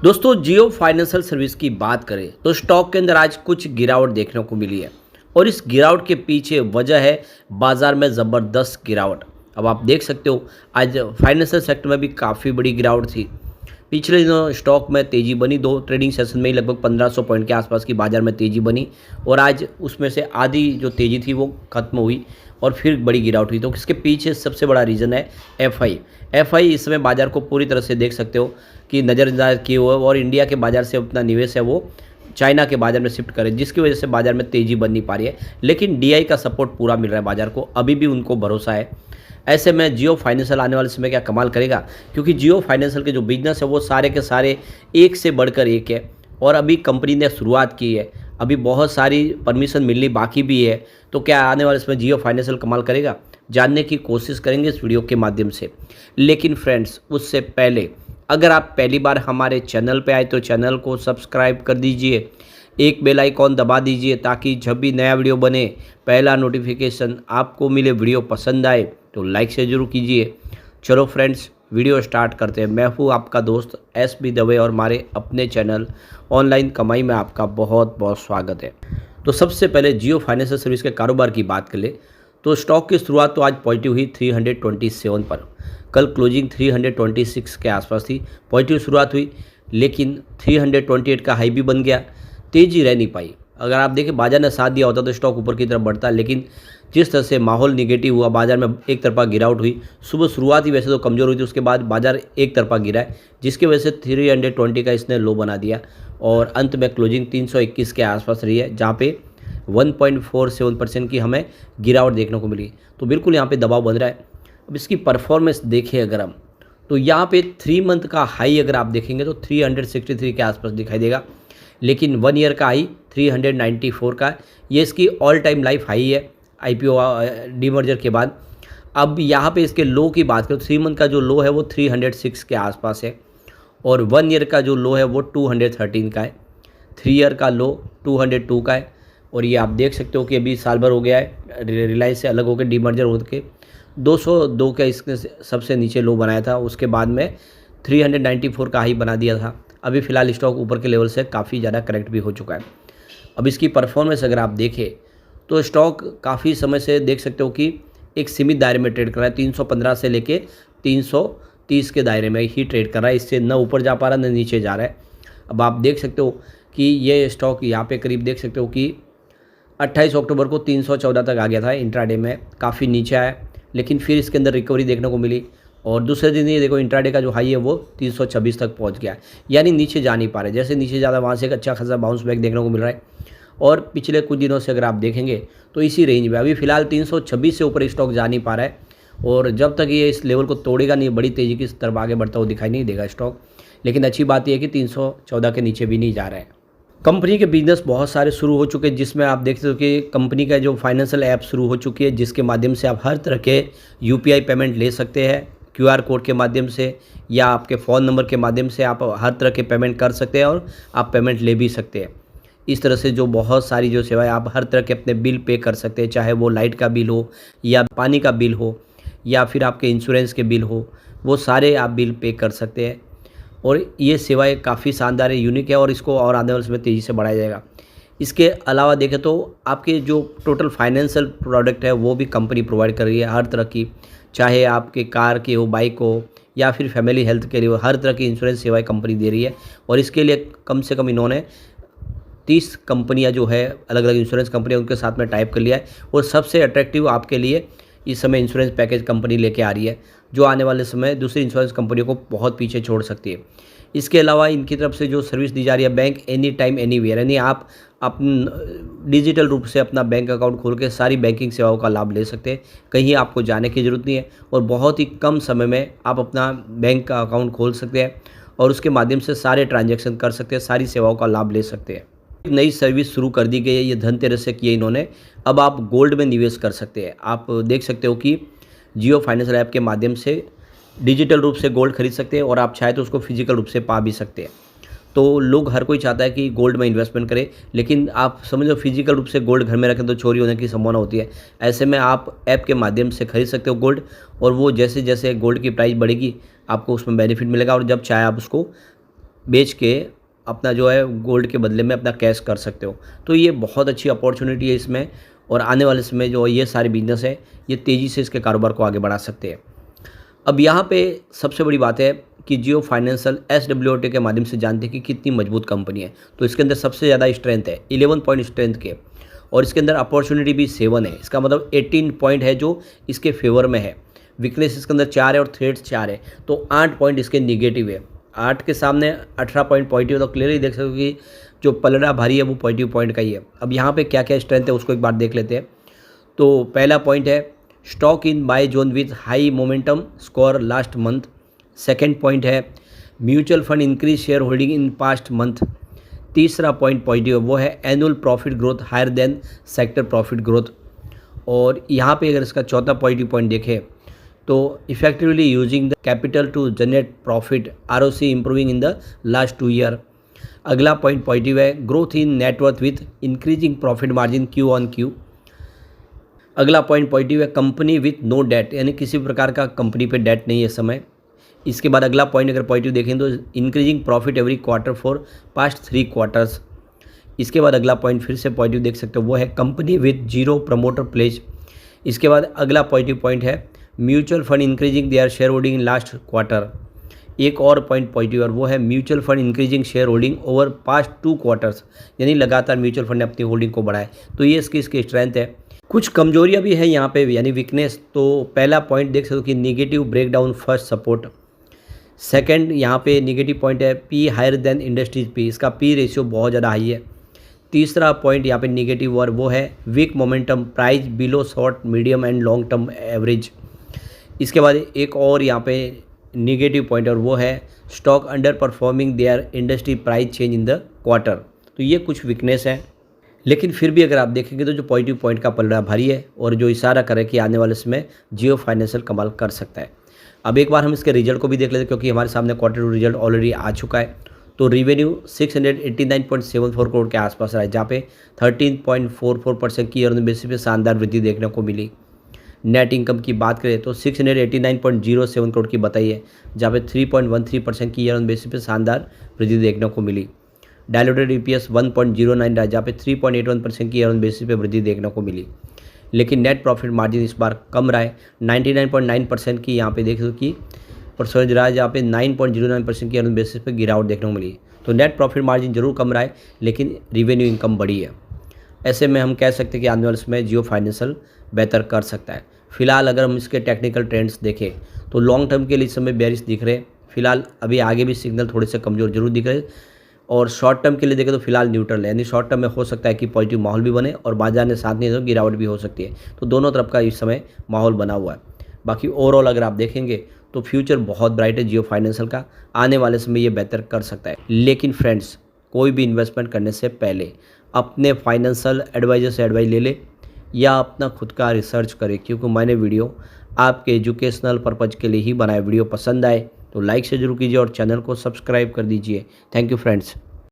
दोस्तों जियो financial service की बात करें तो स्टॉक के अंदर आज कुछ गिरावट देखने को मिली है और इस गिरावट के पीछे वजह है बाजार में ज़बरदस्त गिरावट। अब आप देख सकते हो आज फाइनेंशियल सेक्टर में भी काफ़ी बड़ी गिरावट थी। पिछले दिनों स्टॉक में तेज़ी बनी, दो ट्रेडिंग सेशन में ही लगभग 1500 पॉइंट के आसपास की बाजार में तेज़ी बनी और आज उसमें से आधी जो तेज़ी थी वो खत्म हुई और फिर बड़ी गिरावट हुई। तो इसके पीछे सबसे बड़ा रीज़न है एफआई इस समय बाज़ार को पूरी तरह से देख सकते हो कि नज़रअंदाज किए हुए और इंडिया के बाज़ार से अपना निवेश है वो चाइना के बाज़ार में शिफ्ट करें, जिसकी वजह से बाज़ार में तेज़ी बन नहीं पा रही है। लेकिन डीआई का सपोर्ट पूरा मिल रहा है बाज़ार को, अभी भी उनको भरोसा है। ऐसे में जियो फाइनेंशियल आने वाले समय क्या कमाल करेगा, क्योंकि जियो फाइनेंशियल के जो बिजनेस है वो सारे के सारे एक से बढ़कर एक है और अभी कंपनी ने शुरुआत की है, अभी बहुत सारी परमिशन मिलनी बाकी भी है। तो क्या आने वाले समय जियो फाइनेंशियल कमाल करेगा, जानने की कोशिश करेंगे इस वीडियो के माध्यम से। लेकिन फ्रेंड्स उससे पहले अगर आप पहली बार हमारे चैनल पे आए तो चैनल को सब्सक्राइब कर दीजिए, एक बेल आइकॉन दबा दीजिए ताकि जब भी नया वीडियो बने पहला नोटिफिकेशन आपको मिले। वीडियो पसंद आए तो लाइक से ज़रूर कीजिए। चलो फ्रेंड्स वीडियो स्टार्ट करते हैं। मैं हूँ आपका दोस्त एस.बी. दवे और हमारे अपने चैनल ऑनलाइन कमाई में आपका बहुत बहुत स्वागत है। तो सबसे पहले जियो फाइनेंशियल सर्विस के कारोबार की बात कर ले तो स्टॉक की शुरुआत तो आज पॉजिटिव हुई 327 पर, कल क्लोजिंग 326 के आसपास थी, पॉजिटिव शुरुआत हुई लेकिन 328 का हाई भी बन गया, तेज़ी रह नहीं पाई। अगर आप देखें बाजार ने साथ दिया होता तो स्टॉक ऊपर की तरफ बढ़ता, लेकिन जिस तरह से माहौल निगेटिव हुआ, बाजार में एक तरफा गिरावट हुई। सुबह शुरुआत ही वैसे तो कमज़ोर हुई थी, उसके बाद बाजार एक तरफा गिरा है, जिसकी वजह से 320 का इसने लो बना दिया और अंत में क्लोजिंग 321 के आसपास रही है, जहाँ पे 1.47% की हमें गिरावट देखने को मिली। तो बिल्कुल यहाँ पे दबाव बन रहा है। अब इसकी परफॉर्मेंस देखें अगर हम, तो यहाँ पे 3 मंथ का हाई अगर आप देखेंगे तो 363 के आसपास दिखाई देगा, लेकिन 1 ईयर का हाई 394 का, ये इसकी ऑल टाइम लाइफ हाई है आईपीओ डीमर्जर के बाद। अब यहाँ पे इसके लो की बात करें तो 3 मंथ का जो लो है वो 306 के आसपास है और 1 ईयर का जो लो है वो 213 का है, 3 ईयर का लो 202 का है। और ये आप देख सकते हो कि अभी साल भर हो गया है रिलायंस से अलग होकर डीमर्जर होकर 202 का इसने सबसे नीचे लो बनाया था, उसके बाद में 394 का हाई बना दिया था। अभी फ़िलहाल स्टॉक ऊपर के लेवल से काफ़ी ज़्यादा करेक्ट भी हो चुका है। अब इसकी परफॉर्मेंस अगर आप देखें तो स्टॉक काफ़ी समय से देख सकते हो कि एक सीमित दायरे में ट्रेड कर रहा है, 315 से लेके 330 के दायरे में ही ट्रेड कर रहा है, इससे न ऊपर जा पा रहा न नीचे जा रहा है। अब आप देख सकते हो कि ये स्टॉक यहाँ पे करीब देख सकते हो कि 28 अक्टूबर को 314 तक आ गया था, इंट्राडे में काफ़ी नीचे आया, लेकिन फिर इसके अंदर रिकवरी देखने को मिली और दूसरे दिन ये देखो इंट्राडे का जो हाई है वो 326 तक पहुंच गया, यानी नीचे जा नहीं पा रहे। जैसे नीचे ज़्यादा वहाँ से एक अच्छा खासा बाउंस बैक देखने को मिल रहा है और पिछले कुछ दिनों से अगर आप देखेंगे तो इसी रेंज में अभी फ़िलहाल 326 से ऊपर स्टॉक जा नहीं पा रहा है और जब तक ये इस लेवल को तोड़ेगा नहीं बड़ी तेज़ी की तरफ आगे बढ़ता हुआ दिखाई नहीं देगा स्टॉक। लेकिन अच्छी बात यह है कि 314 के नीचे भी नहीं जा रहा है। कंपनी के बिजनेस बहुत सारे शुरू हो चुके हैं, जिसमें आप देखते हो कि कंपनी का जो फाइनेंशियल ऐप शुरू हो चुकी है, जिसके माध्यम से आप हर तरह के यूपीआई पेमेंट ले सकते हैं, क्यूआर कोड के माध्यम से या आपके फ़ोन नंबर के माध्यम से आप हर तरह के पेमेंट कर सकते हैं और आप पेमेंट ले भी सकते हैं। इस तरह से जो बहुत सारी जो सेवाएं आप हर तरह के अपने बिल पे कर सकते हैं, चाहे वो लाइट का बिल हो या पानी का बिल हो या फिर आपके इंश्योरेंस के बिल हो, वो सारे आप बिल पे कर सकते हैं और ये सेवाएं काफ़ी शानदार है, यूनिक है और इसको और आने वाले समय तेज़ी से बढ़ाया जाएगा। इसके अलावा देखें तो आपके जो टोटल फाइनेंशियल प्रोडक्ट है वो भी कंपनी प्रोवाइड कर रही है हर तरह की, चाहे आपके कार के हो, बाइक हो या फिर फैमिली हेल्थ के लिए हो, हर तरह की इंश्योरेंस सेवाएं कंपनी दे रही है। और इसके लिए कम से कम इन्होंने 30 कंपनियाँ जो है अलग अलग इंश्योरेंस कंपनियाँ उनके साथ में टाइप कर लिया है और सबसे अट्रैक्टिव आपके लिए इस समय इंश्योरेंस पैकेज कंपनी लेके आ रही है, जो आने वाले समय दूसरी इंश्योरेंस कंपनियों को बहुत पीछे छोड़ सकती है। इसके अलावा इनकी तरफ से जो सर्विस दी जा रही है बैंक एनी टाइम एनीवेयर, यानी आप डिजिटल रूप से अपना बैंक अकाउंट खोल के सारी बैंकिंग सेवाओं का लाभ ले सकते हैं, कहीं आपको जाने की ज़रूरत नहीं है और बहुत ही कम समय में आप अपना बैंक का अकाउंट खोल सकते हैं और उसके माध्यम से सारे ट्रांजैक्शन कर सकते हैं, सारी सेवाओं का लाभ ले सकते हैं। एक नई सर्विस शुरू कर दी गई है, ये धनतेरस से की है इन्होंने। अब आप गोल्ड में निवेश कर सकते हैं। आप देख सकते हो कि जियो फाइनेंशियल ऐप के माध्यम से डिजिटल रूप से गोल्ड खरीद सकते हैं और आप चाहे तो उसको फिजिकल रूप से पा भी सकते हैं। तो लोग हर कोई चाहता है कि गोल्ड में इन्वेस्टमेंट करें, लेकिन आप समझ लो फिजिकल रूप से गोल्ड घर में रखें तो चोरी होने की संभावना होती है। ऐसे में आप ऐप के माध्यम से खरीद सकते हो गोल्ड और वो जैसे जैसे गोल्ड की प्राइस बढ़ेगी आपको उसमें बेनिफिट मिलेगा और जब चाहे आप उसको बेच के अपना जो है गोल्ड के बदले में अपना कैश कर सकते हो। तो ये बहुत अच्छी अपॉर्चुनिटी है इसमें, और आने वाले समय जो ये सारे बिजनेस है ये तेज़ी से इसके कारोबार को आगे बढ़ा सकते हैं। अब यहाँ पे सबसे बड़ी बात है कि जियो फाइनेंशियल SWOT के माध्यम से जानते हैं कि कितनी मजबूत कंपनी है। तो इसके अंदर सबसे ज़्यादा स्ट्रेंथ है 11 पॉइंट स्ट्रेंथ के, और इसके अंदर अपॉर्चुनिटी भी 7 है। इसका मतलब 18 पॉइंट है जो इसके फेवर में है। वीकनेस इसके अंदर 4 है और थ्रेड्स 4 है, तो 8 पॉइंट इसके निगेटिव है। 8 के सामने 18 पॉइंट पॉजिटिव, तो क्लियरली देख सकते हो कि जो पलड़ा भारी है वो पॉजिटिव पॉइंट का ही है। अब यहाँ पे क्या क्या स्ट्रेंथ है उसको एक बार देख लेते हैं। तो पहला पॉइंट है stock in buy zone with high momentum score last month. Second point है mutual fund increase share holding in past month. तीसरा पॉइंट पॉजिटिव है वो है annual profit growth higher than sector profit growth. और यहाँ पे अगर इसका चौथा पॉजिटिव पॉइंट देखें तो effectively using the capital to generate profit, ROC improving in the last 2 year. अगला पॉइंट पॉजिटिव है growth in net worth with increasing profit margin Q-on-Q। अगला पॉइंट पॉजिटिव है कंपनी विथ नो डेट, यानी किसी प्रकार का कंपनी पे डेट नहीं है इस समय। इसके बाद अगला पॉइंट अगर पॉजिटिव देखें तो increasing profit every quarter for past 3 quarters. इसके बाद अगला पॉइंट फिर से पॉजिटिव देख सकते हो वो है कंपनी विथ 0 प्रमोटर प्लेज। इसके बाद अगला पॉजिटिव पॉइंट है mutual fund increasing their share holding in last quarter. एक और पॉइंट पॉजिटिव और वो है mutual fund increasing share holding over past 2 quarters, यानी लगातार म्यूचुअल फंड ने अपनी होल्डिंग को बढ़ाए। तो ये इसकी स्ट्रेंथ है। कुछ कमजोरियां भी है यहाँ पे यानी वीकनेस। तो पहला पॉइंट देख सकते हो कि negative breakdown first support. Second यहाँ पे निगेटिव पॉइंट है P higher than industries P, इसका पी रेशियो बहुत ज़्यादा हाई है। तीसरा पॉइंट यहाँ पे निगेटिव और वो है weak momentum price below short medium and long term average. इसके बाद एक और यहाँ पे निगेटिव पॉइंट और वो है stock under performing their industry price change in the quarter. तो ये कुछ वीकनेस है, लेकिन फिर भी अगर आप देखेंगे तो जो पॉजिटिव पॉइंट का पलड़ा भारी है और जो इशारा करे कि आने वाले समय जियो फाइनेंशियल कमाल कर सकता है। अब एक बार हम इसके रिजल्ट को भी देख लेते हैं क्योंकि हमारे सामने क्वार्टर 2 रिजल्ट ऑलरेडी आ चुका है। तो रिवेन्यू 689.74 करोड़ के आसपास रहा है, जहाँ पे 13.44% की ईयर बेसिस पे शानदार वृद्धि देखने को मिली। नेट इनकम की बात करें तो 689.07 करोड़ की बताई है, जहाँ पे 3.13% की ईयर बेसिस पे शानदार वृद्धि देखने को मिली। डायलूटेड EPS 1.09 रहा, जहाँ पे 3.81% की ईयर बेसिस पे वृद्धि देखने को मिली। लेकिन नेट प्रॉफिट मार्जिन इस बार कम रहा है, 99.9% की यहाँ पे देख दो कि परसेंटेज रहा है, जहाँ पे 9.09% की ईयर बेसिस पे गिरावट देखने को मिली। तो नेट प्रॉफिट मार्जिन जरूर कम रहा है, लेकिन रिवेन्यू इनकम बढ़ी है। ऐसे में हम कह सकते हैं कि आने वाले समय जियो फाइनेंशियल बेहतर कर सकता है। फिलहाल अगर हम इसके टेक्निकल ट्रेंड्स देखें तो लॉन्ग टर्म के लिए इस समय बेयरिश दिख रहे हैं। फिलहाल अभी आगे भी सिग्नल थोड़े से कमज़ोर जरूर दिख रहे हैं, और शॉर्ट टर्म के लिए देखें तो फिलहाल न्यूट्रल है, यानी शॉर्ट टर्म में हो सकता है कि पॉजिटिव माहौल भी बने और बाजार ने साथ नहीं तो गिरावट भी हो सकती है। तो दोनों तरफ का इस समय माहौल बना हुआ है। बाकी ओवरऑल अगर आप देखेंगे तो फ्यूचर बहुत ब्राइट है जियो फाइनेंशियल का, आने वाले समय ये बेहतर कर सकता है। लेकिन फ्रेंड्स, कोई भी इन्वेस्टमेंट करने से पहले अपने फाइनेंशियल एडवाइजर से एडवाइस ले ले या अपना खुद का रिसर्च करें, क्योंकि मैंने वीडियो आपके एजुकेशनल पर्पज़ के लिए ही बनाया। वीडियो पसंद आए तो लाइक से जरूर कीजिए और चैनल को सब्सक्राइब कर दीजिए। Thank you friends.